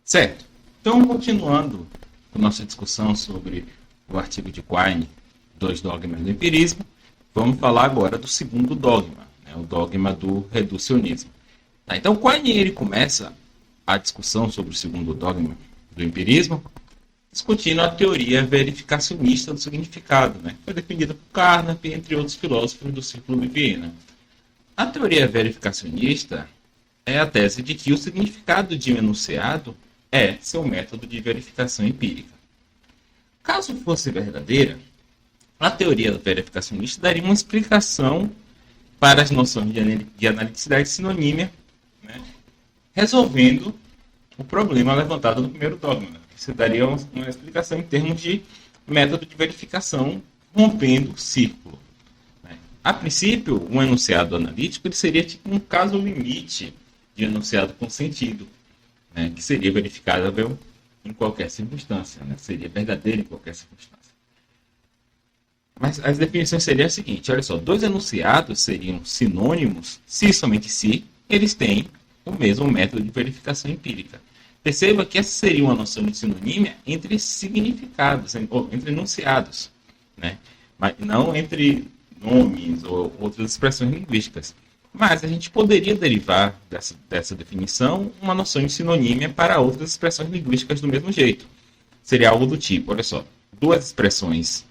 Certo. Então, continuando com nossa discussão sobre o artigo de Quine, dois dogmas do empirismo, vamos falar agora do segundo dogma, né, o dogma do reducionismo. Tá, então, Quine ele começa a discussão sobre o segundo dogma do empirismo discutindo a teoria verificacionista do significado, né, que foi definida por Carnap, entre outros filósofos do Círculo de Viena. A teoria verificacionista é a tese de que o significado de um enunciado é seu método de verificação empírica. Caso fosse verdadeira, a teoria verificacionista daria uma explicação para as noções de analiticidade sinonímia, né, resolvendo o problema levantado no primeiro dogma. Isso daria uma explicação em termos de método de verificação rompendo o círculo. A princípio, um enunciado analítico ele seria tipo um caso limite de enunciado com sentido, né, que seria verificável em qualquer circunstância, né, seria verdadeiro em qualquer circunstância. Mas as definições seriam as seguintes, olha só, dois enunciados seriam sinônimos se somente se eles têm o mesmo método de verificação empírica. Perceba que essa seria uma noção de sinonímia entre significados, ou entre enunciados, né, mas não entre nomes ou outras expressões linguísticas. Mas a gente poderia derivar dessa definição uma noção de sinonímia para outras expressões linguísticas do mesmo jeito. Seria algo do tipo, olha só, duas expressões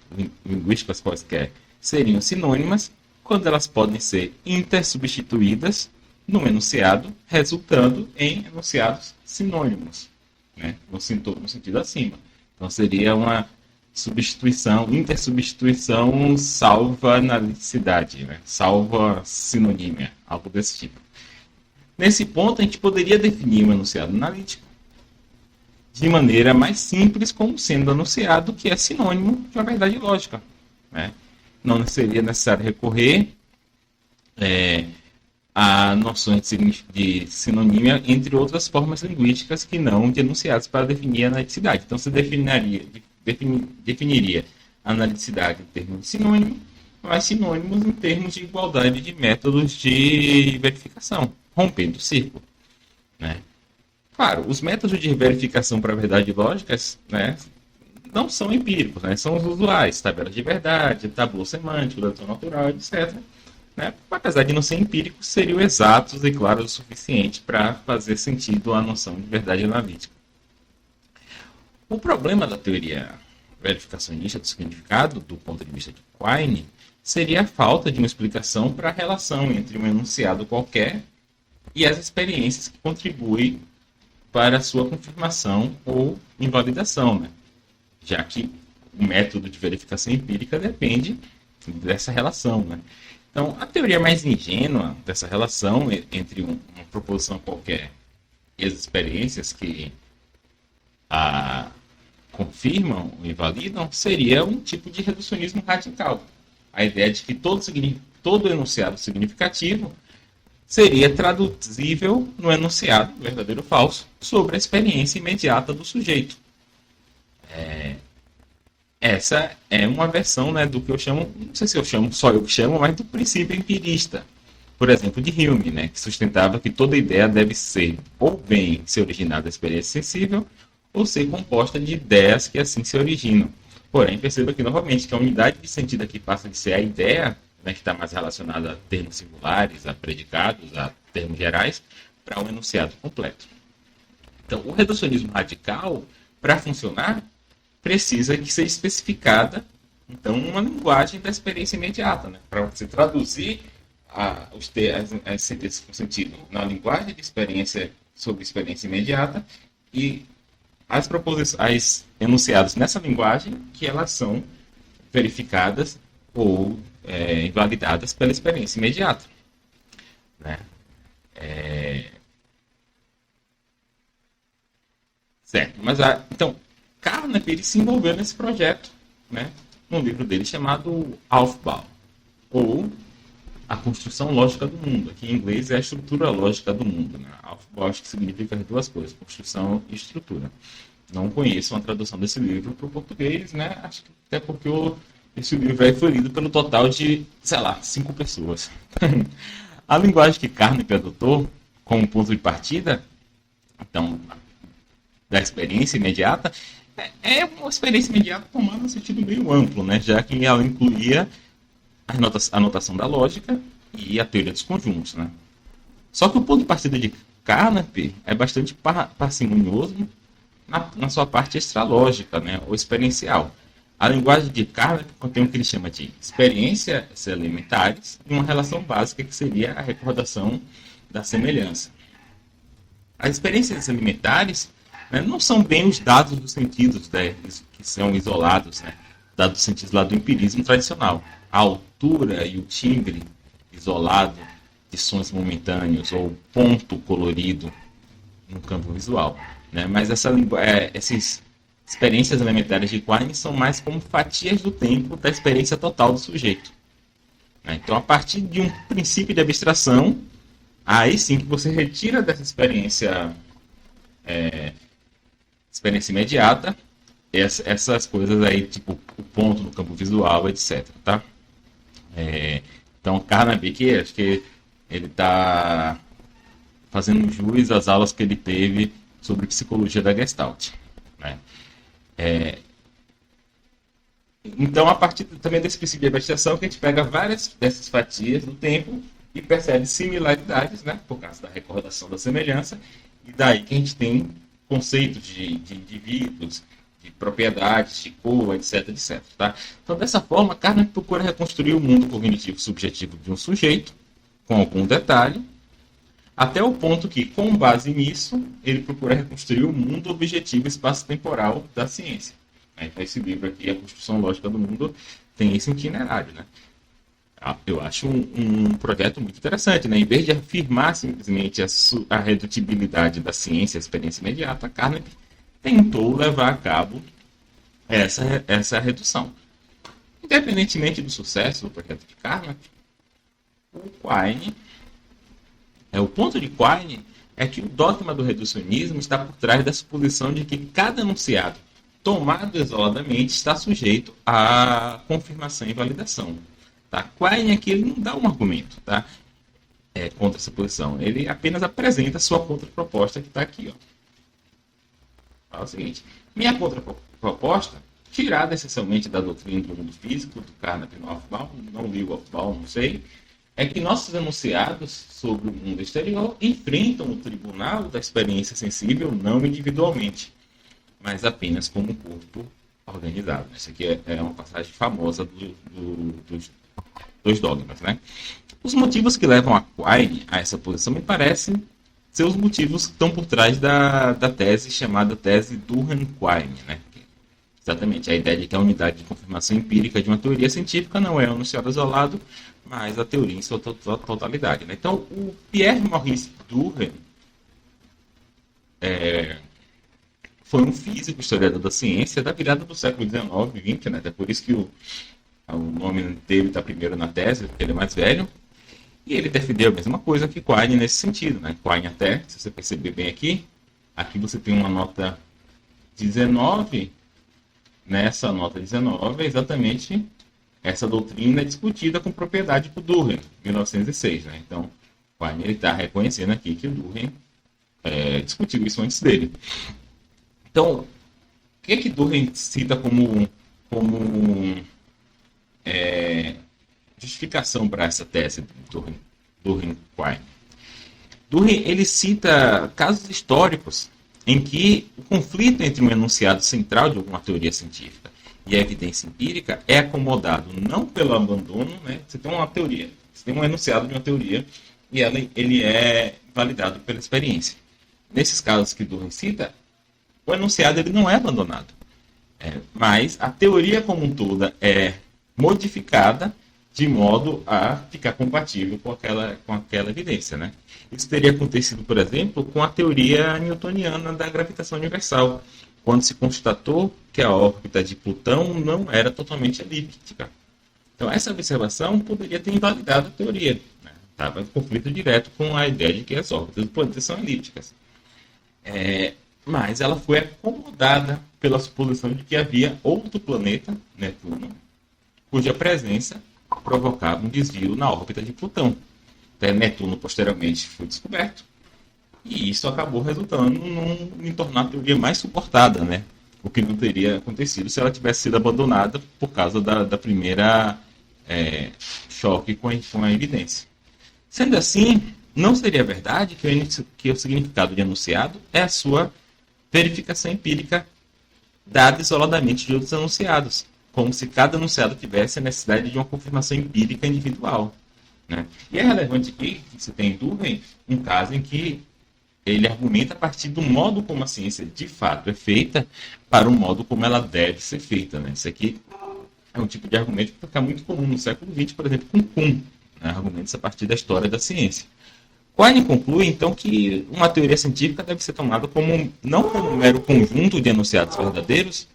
linguísticas quaisquer seriam sinônimas quando elas podem ser intersubstituídas num enunciado, resultando em enunciados sinônimos, né, no sentido acima. Então seria uma substituição, intersubstituição salva analiticidade, né? Salva sinonímia, algo desse tipo. Nesse ponto, a gente poderia definir um enunciado analítico de maneira mais simples, como sendo anunciado que é sinônimo de uma verdade lógica, né? Não seria necessário recorrer a noções de sinonímia entre outras formas linguísticas que não de enunciados para definir a analiticidade. Então, se definiria a analiticidade em termos de sinônimo, mas sinônimos em termos de igualdade de métodos de verificação, rompendo o círculo, né? Claro, os métodos de verificação para verdades lógicas, né, não são empíricos, né, são os usuais, tabelas de verdade, tabu semântico, dedução natural, etc., né, apesar de não ser empíricos, seriam exatos e claros o suficiente para fazer sentido a noção de verdade analítica. O problema da teoria verificacionista do significado, do ponto de vista de Quine, seria a falta de uma explicação para a relação entre um enunciado qualquer e as experiências que contribuem para a sua confirmação ou invalidação, né? Já que o método de verificação empírica depende dessa relação, né? Então, a teoria mais ingênua dessa relação entre uma proposição qualquer e as experiências que a confirmam ou invalidam seria um tipo de reducionismo radical. A ideia de que todo enunciado significativo seria traduzível no enunciado, verdadeiro ou falso, sobre a experiência imediata do sujeito. Essa é uma versão, né, do que eu chamo, não sei se eu chamo, só eu que chamo, mas do princípio empirista. Por exemplo, de Hume, né, que sustentava que toda ideia deve ser ou bem se originar da experiência sensível, ou ser composta de ideias que assim se originam. Porém, perceba que, novamente, que a unidade de sentido aqui passa de ser a ideia, né, que está mais relacionada a termos singulares, a predicados, a termos gerais, para um enunciado completo. Então, o reducionismo radical, para funcionar, precisa que seja especificada, então, uma linguagem da experiência imediata, né, para você traduzir as sentenças com sentido na linguagem de experiência sobre experiência imediata e as enunciados nessa linguagem que elas são verificadas ou invalidadas pela experiência imediata, né? Certo, mas então Carnap ele se envolveu nesse projeto, né, num livro dele chamado Aufbau, ou A Construção Lógica do Mundo. Aqui em inglês é a estrutura lógica do mundo, né? Aufbau acho que significa as duas coisas, construção e estrutura. Não conheço uma tradução desse livro para o português, né? Acho que até porque esse livro foi lido pelo total de, sei lá, 5 pessoas. A linguagem que Carnap adotou como ponto de partida, então, da experiência imediata é uma experiência imediata tomada no sentido meio amplo, né? Já que ela incluía a notação da lógica e a teoria dos conjuntos, né? Só que o ponto de partida de Carnap é bastante parcimonioso na sua parte extralógica, né? Ou experiencial. A linguagem de Carnap contém o que ele chama de experiências elementares e uma relação básica que seria a recordação da semelhança. As experiências elementares, né, não são bem os dados dos sentidos, né, que são isolados, né, dados dos sentidos lá do empirismo tradicional. A altura e o timbre isolado de sons momentâneos ou ponto colorido no campo visual. Né? Mas essas experiências elementares de Quine são mais como fatias do tempo da experiência total do sujeito. Né? Então, a partir de um princípio de abstração, aí sim que você retira dessa experiência imediata essas coisas aí, tipo o ponto no campo visual, etc. Tá? Então, Carnaby, acho que ele está fazendo jus às aulas que ele teve sobre psicologia da Gestalt. Né? Então, a partir também desse princípio de abstração, que a gente pega várias dessas fatias do tempo e percebe similaridades, né, por causa da recordação da semelhança, e daí que a gente tem conceitos de indivíduos, de propriedades, de cor, etc, etc. Tá? Então, dessa forma, Carnap procura reconstruir o mundo cognitivo subjetivo de um sujeito, com algum detalhe, até o ponto que, com base nisso, ele procura reconstruir o mundo objetivo espaço-temporal da ciência. Então, esse livro aqui, A Construção Lógica do Mundo, tem esse itinerário. Né? Eu acho um projeto muito interessante. Né? Em vez de afirmar simplesmente a redutibilidade da ciência, a experiência imediata, Carnap tentou levar a cabo essa redução. Independentemente do sucesso do projeto de Carnap, o ponto de Quine é que o dogma do reducionismo está por trás da suposição de que cada enunciado tomado isoladamente está sujeito à confirmação e validação. Tá? Quine aqui ele não dá um argumento, tá? Contra essa posição. Ele apenas apresenta a sua contraproposta que está aqui. Ó. Fala o seguinte: minha contraproposta, tirada essencialmente da doutrina do mundo físico, do Carnap no Hofbauer, não li o Hofbauer, não sei, é que nossos enunciados sobre o mundo exterior enfrentam o tribunal da experiência sensível não individualmente, mas apenas como um corpo organizado. Essa aqui é uma passagem famosa dos dogmas. Né? Os motivos que levam a Quine a essa posição me parecem ser os motivos que estão por trás da tese chamada tese Durkheim-Quine. Né? Exatamente, a ideia de que a unidade de confirmação empírica de uma teoria científica não é um enunciado isolado, mas a teoria em sua totalidade. Né? Então, o Pierre-Maurice Durkheim foi um físico, historiador da ciência, da virada do século XIX e XX, né? É por isso que o nome dele está primeiro na tese, porque ele é mais velho, e ele defendeu a mesma coisa que Quine nesse sentido. Né? Quine até, se você perceber bem aqui você tem uma nota 19, nessa nota 19 é exatamente essa doutrina discutida com propriedade por Durkheim, 1906. Né? Então, Quine está reconhecendo aqui que o Durkheim discutiu isso antes dele. Então, o que Durkheim cita como justificação para essa tese do Durkheim-Quine? Durkheim ele cita casos históricos em que o conflito entre um enunciado central de alguma teoria científica e a evidência empírica é acomodado não pelo abandono, né? Você tem uma teoria, você tem um enunciado de uma teoria e ele é validado pela experiência. Nesses casos que Durkheim cita, o enunciado ele não é abandonado, mas a teoria como um todo é modificada de modo a ficar compatível com aquela evidência. Né? Isso teria acontecido, por exemplo, com a teoria newtoniana da gravitação universal, quando se constatou que a órbita de Plutão não era totalmente elíptica. Então, essa observação poderia ter invalidado a teoria. Né? Estava em conflito direto com a ideia de que as órbitas do planeta são elípticas. Mas ela foi acomodada pela suposição de que havia outro planeta, Netuno, cuja presença provocava um desvio na órbita de Plutão. Netuno posteriormente foi descoberto E isso acabou resultando em tornar a teoria mais suportada, né? O que não teria acontecido se ela tivesse sido abandonada por causa da primeira choque com a evidência. Sendo assim, não seria verdade que o significado de enunciado é a sua verificação empírica dada isoladamente de outros enunciados, como se cada enunciado tivesse a necessidade de uma confirmação empírica individual. Né? E é relevante aqui que se tem em Durkheim um caso em que ele argumenta a partir do modo como a ciência de fato é feita para o modo como ela deve ser feita. Né? Isso aqui é um tipo de argumento que fica muito comum no século XX, por exemplo, com Kuhn, né? Argumentos a partir da história da ciência. Quine conclui, então, que uma teoria científica deve ser tomada como não como um mero conjunto de enunciados verdadeiros,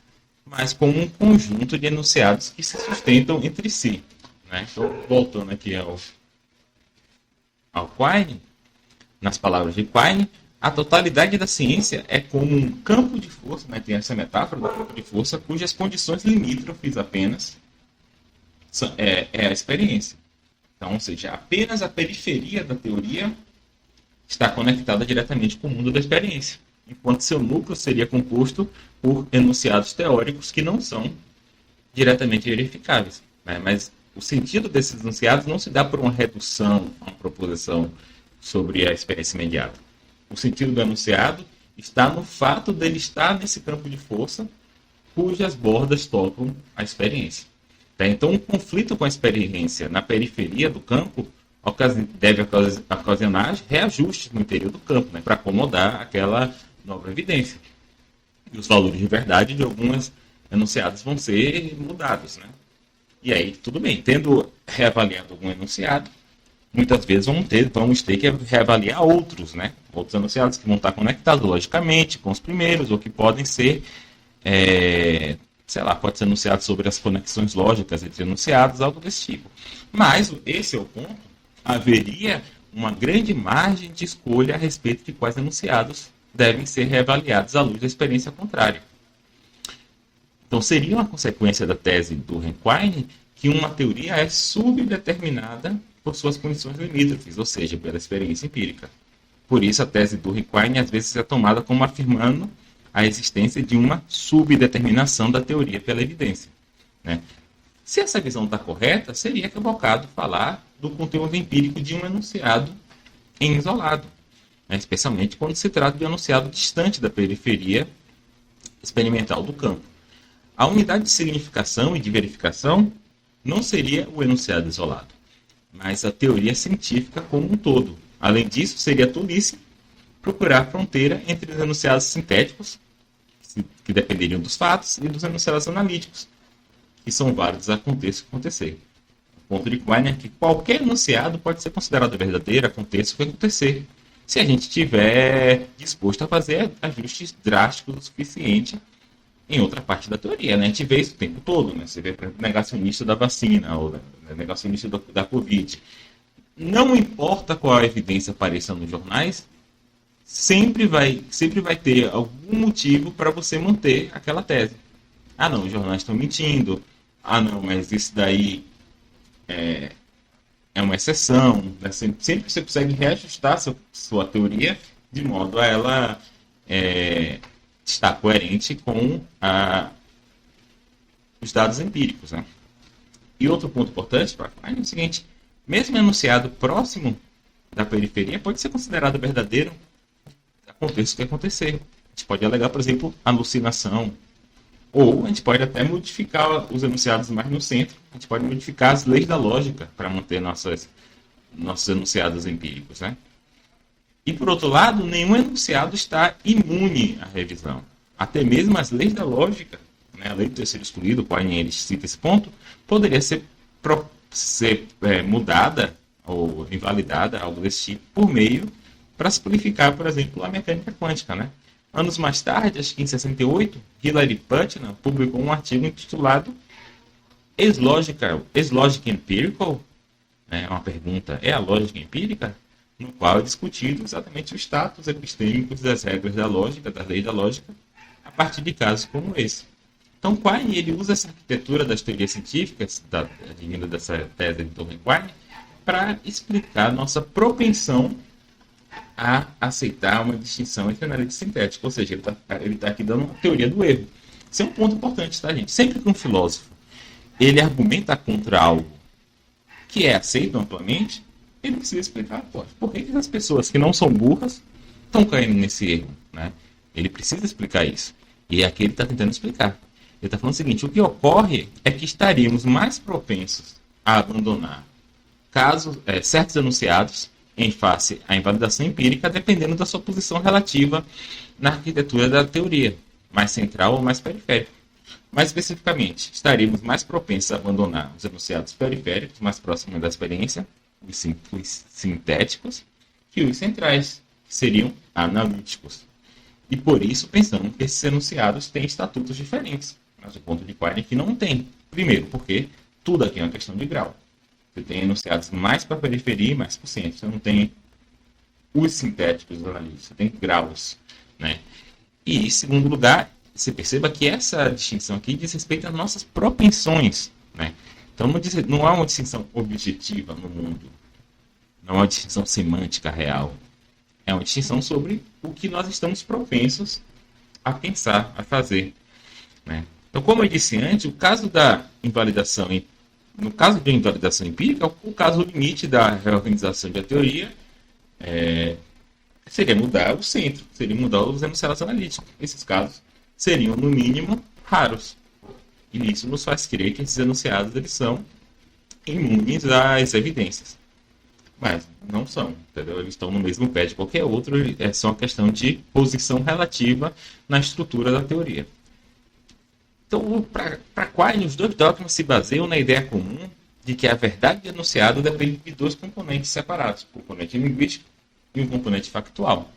mas como um conjunto de enunciados que se sustentam entre si. Né? Então, voltando aqui ao Quine, nas palavras de Quine, a totalidade da ciência é como um campo de força, né? Tem essa metáfora do campo de força, cujas condições limítrofes apenas é a experiência. Então, ou seja, apenas a periferia da teoria está conectada diretamente com o mundo da experiência, enquanto seu núcleo seria composto por enunciados teóricos que não são diretamente verificáveis. Né? Mas o sentido desses enunciados não se dá por uma redução a uma proposição sobre a experiência imediata. O sentido do enunciado está no fato dele estar nesse campo de força cujas bordas tocam a experiência. Tá? Então, um conflito com a experiência na periferia do campo deve ocasionar reajustes no interior do campo, né, para acomodar aquela nova evidência. E os valores de verdade de alguns enunciados vão ser mudados. Né? E aí, tudo bem, tendo reavaliado algum enunciado, muitas vezes vamos ter que reavaliar outros, né? Outros enunciados que vão estar conectados logicamente com os primeiros, ou que podem ser, pode ser enunciado sobre as conexões lógicas entre enunciados, algo desse tipo. Mas esse é o ponto. Haveria uma grande margem de escolha a respeito de quais enunciados devem ser reavaliados à luz da experiência contrária. Então, seria uma consequência da tese do Quine que uma teoria é subdeterminada por suas condições limítrofes, ou seja, pela experiência empírica. Por isso, a tese do Quine às vezes é tomada como afirmando a existência de uma subdeterminação da teoria pela evidência. Né? Se essa visão está correta, seria equivocado falar do conteúdo empírico de um enunciado em isolado, né? Especialmente quando se trata de um enunciado distante da periferia experimental do campo. A unidade de significação e de verificação não seria o enunciado isolado, mas a teoria científica como um todo. Além disso, seria tolice procurar fronteira entre os enunciados sintéticos, que dependeriam dos fatos, e dos enunciados analíticos, que são válidos aconteça o que acontecer. O ponto de Quine é que qualquer enunciado pode ser considerado verdadeiro, aconteça o que acontecer, se a gente estiver disposto a fazer ajustes drásticos o suficiente em outra parte da teoria. Né? A gente vê isso o tempo todo. Né? Você vê, por exemplo, negacionista da vacina, ou negacionista da Covid. Não importa qual a evidência apareça nos jornais, sempre vai ter algum motivo para você manter aquela tese. Ah, não, os jornais estão mentindo. Ah, não, mas isso daí é uma exceção. Né? Sempre você consegue reajustar sua teoria de modo a ela estar coerente com os dados empíricos. Né? E outro ponto importante para Quine é o seguinte: mesmo enunciado próximo da periferia pode ser considerado verdadeiro, aconteça o que acontecer. A gente pode alegar, por exemplo, alucinação. Ou a gente pode até modificar os enunciados mais no centro. A gente pode modificar as leis da lógica para manter nossos enunciados empíricos. Né? E, por outro lado, nenhum enunciado está imune à revisão. Até mesmo as leis da lógica, né, a lei do terceiro excluído, o Quine ele cita esse ponto, poderia ser mudada ou invalidada, algo desse tipo, por meio para simplificar, por exemplo, a mecânica quântica. Né? Anos mais tarde, acho que em 68, Hilary Putnam publicou um artigo intitulado Is Logic Empirical? Uma pergunta, é a lógica empírica? No qual é discutido exatamente os status epistêmicos das regras da lógica, das leis da lógica, a partir de casos como esse. Então, Quine ele usa essa arquitetura das teorias científicas, advinda dessa tese de Quine, para explicar nossa propensão a aceitar uma distinção entre análise sintética, ou seja, ele tá aqui dando uma teoria do erro. Isso é um ponto importante, tá, gente? Sempre que um filósofo ele argumenta contra algo que é aceito amplamente, ele precisa explicar por que as pessoas que não são burras estão caindo nesse erro, né? Ele precisa explicar isso. E aqui ele está tentando explicar. Ele está falando o seguinte: o que ocorre é que estaríamos mais propensos a abandonar certos enunciados em face à invalidação empírica, dependendo da sua posição relativa na arquitetura da teoria, mais central ou mais periférica. Mais especificamente, estaríamos mais propensos a abandonar os enunciados periféricos, mais próximos da experiência, os sintéticos, que os centrais, que seriam analíticos. E por isso pensamos que esses enunciados têm estatutos diferentes, mas o ponto de Quine aqui não tem. Primeiro, porque tudo aqui é uma questão de grau. Você tem enunciados mais para a periferia e mais para o centro. Você não tem os sintéticos do analítico, você tem graus, né? E, em segundo lugar, você perceba que essa distinção aqui diz respeito às nossas propensões, né? Então não há uma distinção objetiva no mundo, não há uma distinção semântica real. É uma distinção sobre o que nós estamos propensos a pensar, a fazer, né? Então, como eu disse antes, o caso da invalidação, no caso de invalidação empírica, o caso limite da reorganização da teoria seria mudar o centro, seria mudar os enunciados analíticos. Esses casos seriam, no mínimo, raros. E isso nos faz crer que esses enunciados eles são imunes às evidências. Mas não são, entendeu? Eles estão no mesmo pé de qualquer outro, é só uma questão de posição relativa na estrutura da teoria. Então, para Quine, os dois dogmas se baseiam na ideia comum de que a verdade do enunciado depende de dois componentes separados, um componente linguístico e um componente factual.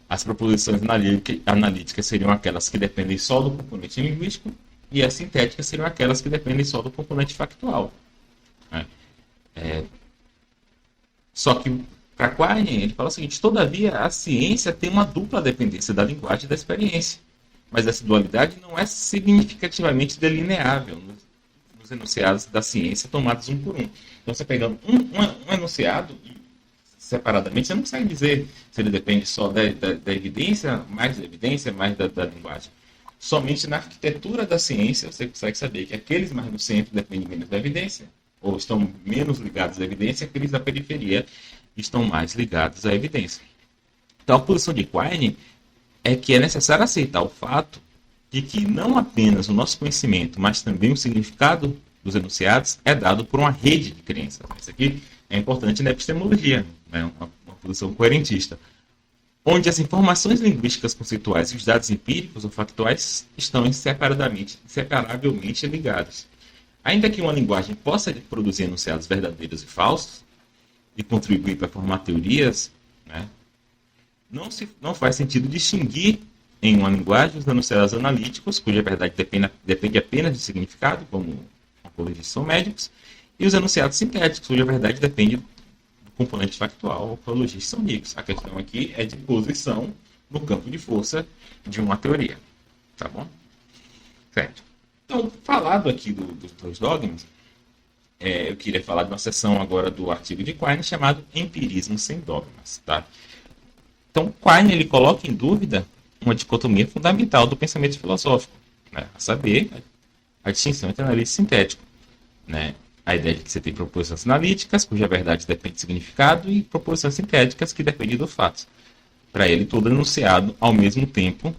As proposições analíticas seriam aquelas que dependem só do componente linguístico e as sintéticas seriam aquelas que dependem só do componente factual. Só que, para Quine, ele fala o seguinte: todavia, a ciência tem uma dupla dependência da linguagem e da experiência. Mas essa dualidade não é significativamente delineável nos enunciados da ciência tomados um por um. Então, você pegando um enunciado separadamente, você não consegue dizer se ele depende só da evidência, mais da linguagem. Somente na arquitetura da ciência você consegue saber que aqueles mais no centro dependem menos da evidência, ou estão menos ligados à evidência, aqueles da periferia estão mais ligados à evidência. Então, a posição de Quine é que é necessário aceitar o fato de que não apenas o nosso conhecimento, mas também o significado dos enunciados é dado por uma rede de crenças. Isso aqui é importante na epistemologia, né? uma posição coerentista, onde as informações linguísticas conceituais e os dados empíricos ou factuais estão inseparavelmente ligados. Ainda que uma linguagem possa produzir enunciados verdadeiros e falsos e contribuir para formar teorias, né, não faz sentido distinguir em uma linguagem os enunciados analíticos, cuja verdade depende apenas de significado, como apologistas são médicos, e os enunciados sintéticos, cuja verdade depende do componente factual, apologistas são ricos. A questão aqui é de posição no campo de força de uma teoria. Tá bom? Certo. Então, falado aqui dos dois dogmas, eu queria falar de uma seção agora do artigo de Quine chamado Empirismo sem dogmas. Tá? Então, Quine ele coloca em dúvida uma dicotomia fundamental do pensamento filosófico, né? A saber, a distinção entre analista e sintético. Né? A ideia de que você tem proposições analíticas, cuja verdade depende do significado, e proposições sintéticas, que dependem do fato. Para ele, todo enunciado, ao mesmo tempo,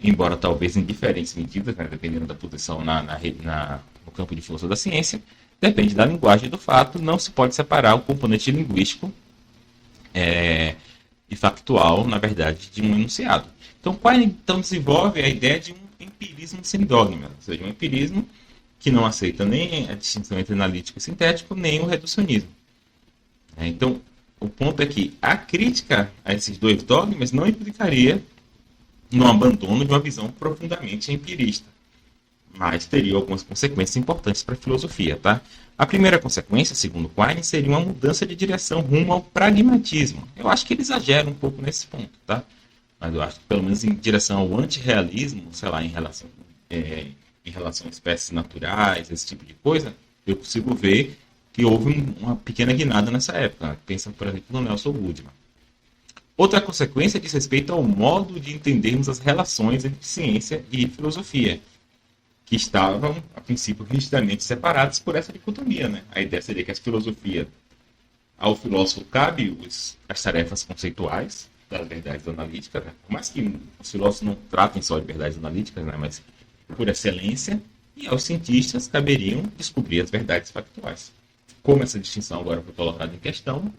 embora talvez em diferentes medidas, né, dependendo da posição no campo de força da ciência, depende da linguagem e do fato, não se pode separar o componente linguístico e factual, na verdade, de um enunciado. Então, Quine então desenvolve a ideia de um empirismo sem dogma, ou seja, um empirismo que não aceita nem a distinção entre analítico e sintético, nem o reducionismo. Então, o ponto é que a crítica a esses dois dogmas não implicaria no abandono de uma visão profundamente empirista, mas teria algumas consequências importantes para a filosofia. Tá? A primeira consequência, segundo Quine, seria uma mudança de direção rumo ao pragmatismo. Eu acho que ele exagera um pouco nesse ponto, tá? Mas eu acho que pelo menos em direção ao antirrealismo, sei lá, em relação a espécies naturais, esse tipo de coisa, eu consigo ver que houve uma pequena guinada nessa época. Pensa, por exemplo, no Nelson Goodman. Outra consequência diz respeito ao modo de entendermos as relações entre ciência e filosofia, que estavam, a princípio, rigidamente separadas por essa dicotomia. Né? A ideia seria que a filosofia, ao filósofo, cabe as tarefas conceituais das verdades analíticas, né? Por mais que os filósofos não tratem só de verdades analíticas, né? Mas por excelência, e aos cientistas caberiam descobrir as verdades factuais. Como essa distinção agora foi colocada em questão,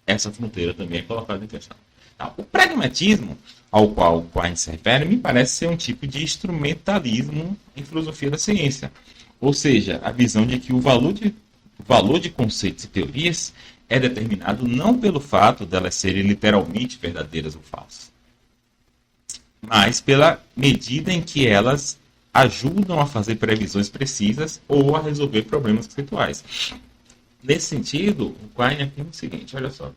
essa fronteira também é colocada em questão. Tá? O pragmatismo ao qual Quine se refere me parece ser um tipo de instrumentalismo em filosofia da ciência. Ou seja, a visão de que o valor de conceitos e teorias é determinado não pelo fato delas serem literalmente verdadeiras ou falsas, mas pela medida em que elas ajudam a fazer previsões precisas ou a resolver problemas conceituais. Nesse sentido, o Quine aqui é o seguinte, olha só.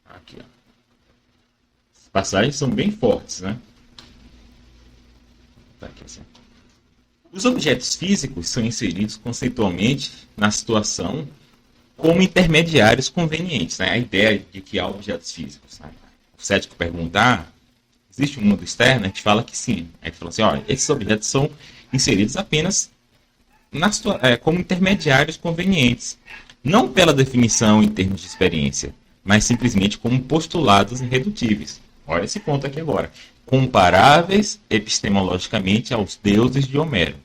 Aqui, ó. As passagens são bem fortes, né? Tá aqui assim. Os objetos físicos são inseridos conceitualmente na situação como intermediários convenientes. Né? A ideia de que há objetos físicos. Né? O cético perguntar, existe um mundo externo? A gente fala que sim. A gente fala assim, olha, esses objetos são inseridos apenas como intermediários convenientes. Não pela definição em termos de experiência, mas simplesmente como postulados irredutíveis. Olha esse ponto aqui agora. Comparáveis epistemologicamente aos deuses de Homero.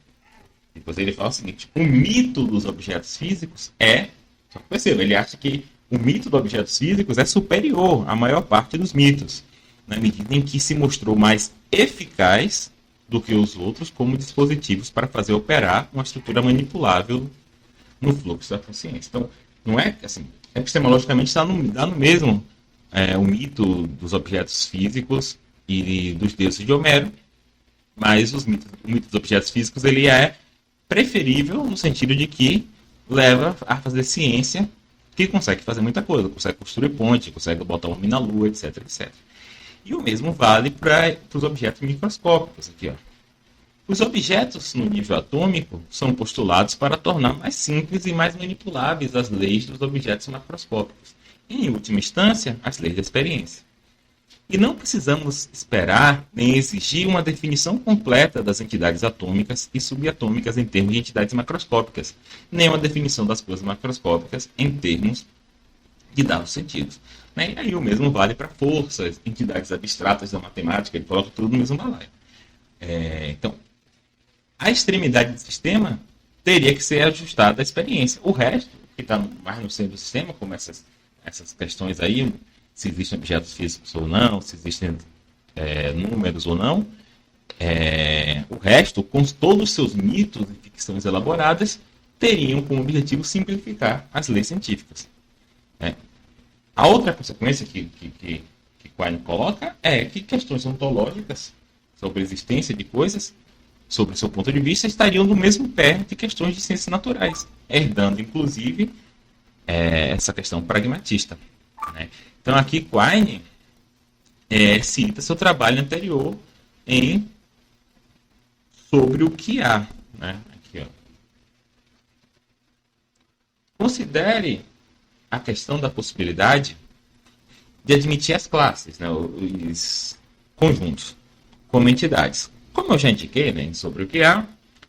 Depois ele fala o seguinte, o mito dos objetos físicos só que perceba, ele acha que o mito dos objetos físicos é superior à maior parte dos mitos, na medida em que se mostrou mais eficaz do que os outros como dispositivos para fazer operar uma estrutura manipulável no fluxo da consciência. Então, não é assim, epistemologicamente dá no mesmo o mito dos objetos físicos e dos deuses de Homero, mas o mito dos objetos físicos ele é preferível no sentido de que leva a fazer ciência que consegue fazer muita coisa, consegue construir ponte, consegue botar homem na lua, etc, etc. E o mesmo vale para os objetos microscópicos. Aqui, ó. Os objetos no nível atômico são postulados para tornar mais simples e mais manipuláveis as leis dos objetos macroscópicos. E, em última instância, as leis da experiência. E não precisamos esperar nem exigir uma definição completa das entidades atômicas e subatômicas em termos de entidades macroscópicas, nem uma definição das coisas macroscópicas em termos de dados sentidos. Né? E aí o mesmo vale para forças, entidades abstratas da matemática, ele coloca tudo no mesmo balaio. Então, a extremidade do sistema teria que ser ajustada à experiência. O resto, que está mais no centro do sistema, como essas questões aí, se existem objetos físicos ou não, se existem números ou não, o resto, com todos os seus mitos e ficções elaboradas, teriam como objetivo simplificar as leis científicas. A outra consequência que Quine coloca é que questões ontológicas sobre a existência de coisas, sobre o seu ponto de vista, estariam no mesmo pé de questões de ciências naturais, herdando, inclusive, essa questão pragmatista. Né? Então, aqui, Quine cita seu trabalho anterior sobre o que há. Né? Aqui, ó. Considere a questão da possibilidade de admitir as classes, né, os conjuntos, como entidades. Como eu já indiquei, né, sobre o que há,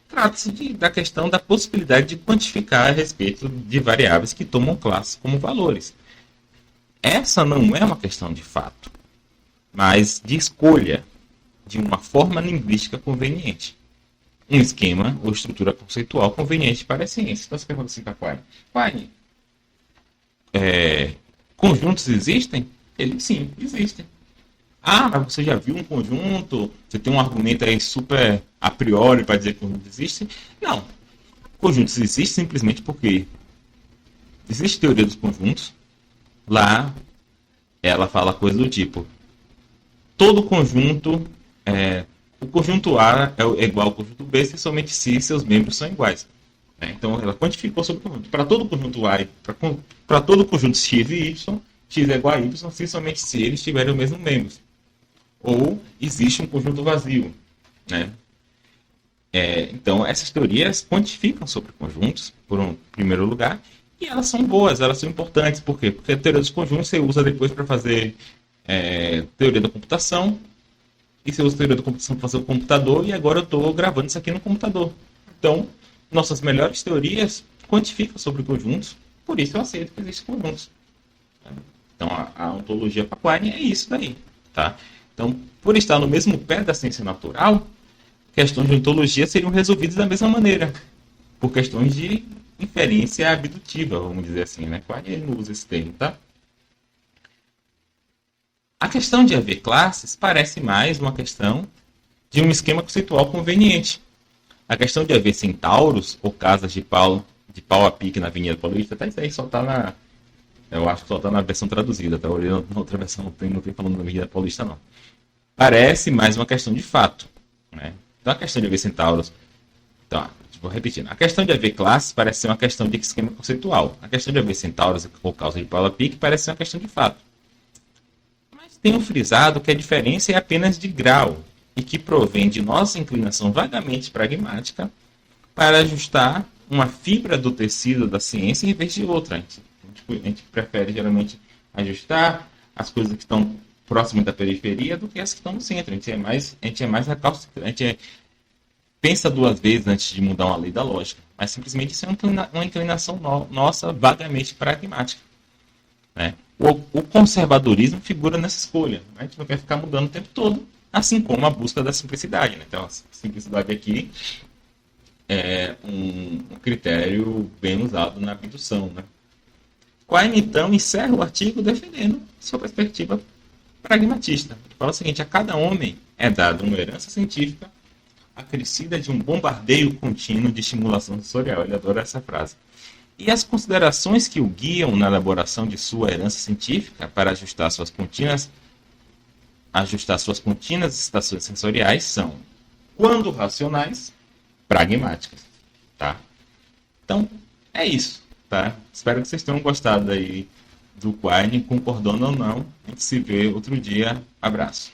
trata-se da questão da possibilidade de quantificar a respeito de variáveis que tomam classes como valores. Essa não é uma questão de fato, mas de escolha de uma forma linguística conveniente. Um esquema ou estrutura conceitual conveniente para a ciência. Então você pergunta assim para Quine, conjuntos existem? Ele, sim, existem. Ah, mas você já viu um conjunto? Você tem um argumento aí super a priori para dizer que conjuntos existem? Não. Conjuntos existem simplesmente porque existe teoria dos conjuntos. Lá, ela fala coisa do tipo, todo conjunto, o conjunto A é igual ao conjunto B se somente se seus membros são iguais. Então, ela quantificou sobre o conjunto. Para todo conjunto A, para todo conjunto X e Y, X é igual a Y se somente se eles tiverem os mesmos membros. Ou existe um conjunto vazio. Né? Então, essas teorias quantificam sobre conjuntos, por um primeiro lugar, E elas são boas, elas são importantes. Por quê? Porque a teoria dos conjuntos você usa depois para fazer teoria da computação. E você usa a teoria da computação para fazer o computador. E agora eu estou gravando isso aqui no computador. Então, nossas melhores teorias quantificam sobre conjuntos. Por isso eu aceito que existem conjuntos. Então, a ontologia para Quine é isso daí. Tá? Então, por estar no mesmo pé da ciência natural, questões de ontologia seriam resolvidas da mesma maneira. Por questões de inferência abdutiva, vamos dizer assim, né? Quine não usa esse termo, tá? A questão de haver classes parece mais uma questão de um esquema conceitual conveniente. A questão de haver centauros ou casas de pau a pique na Avenida Paulista, tá, isso aí só tá na... Eu acho que só tá na versão traduzida, tá? Olhando na outra versão, não tem falando na Avenida Paulista, não. Parece mais uma questão de fato, né? Então a questão de haver centauros... Então, vou repetir. A questão de haver classes parece ser uma questão de esquema conceitual. A questão de haver centauros ou causa de pau a pique parece ser uma questão de fato. Tenho frisado que a diferença é apenas de grau e que provém de nossa inclinação vagamente pragmática para ajustar uma fibra do tecido da ciência em vez de outra. A gente prefere geralmente ajustar as coisas que estão próximas da periferia do que as que estão no centro. A gente é mais recalcitrante, pensa duas vezes antes de mudar uma lei da lógica. Mas simplesmente isso é uma inclinação nossa vagamente pragmática. Né? O conservadorismo figura nessa escolha. Né? A gente não quer ficar mudando o tempo todo, assim como a busca da simplicidade. Né? Então, a simplicidade aqui é um critério bem usado na abdução. Né? Quine, então, encerra o artigo defendendo sua perspectiva pragmatista. Ele fala o seguinte: a cada homem é dada uma herança científica acrescida de um bombardeio contínuo de estimulação sensorial. Ele adora essa frase. E as considerações que o guiam na elaboração de sua herança científica para ajustar suas contínuas estações sensoriais são, quando racionais, pragmáticas. Tá? Então, é isso. Tá? Espero que vocês tenham gostado aí do Quine, concordando ou não. A gente se vê outro dia. Abraço.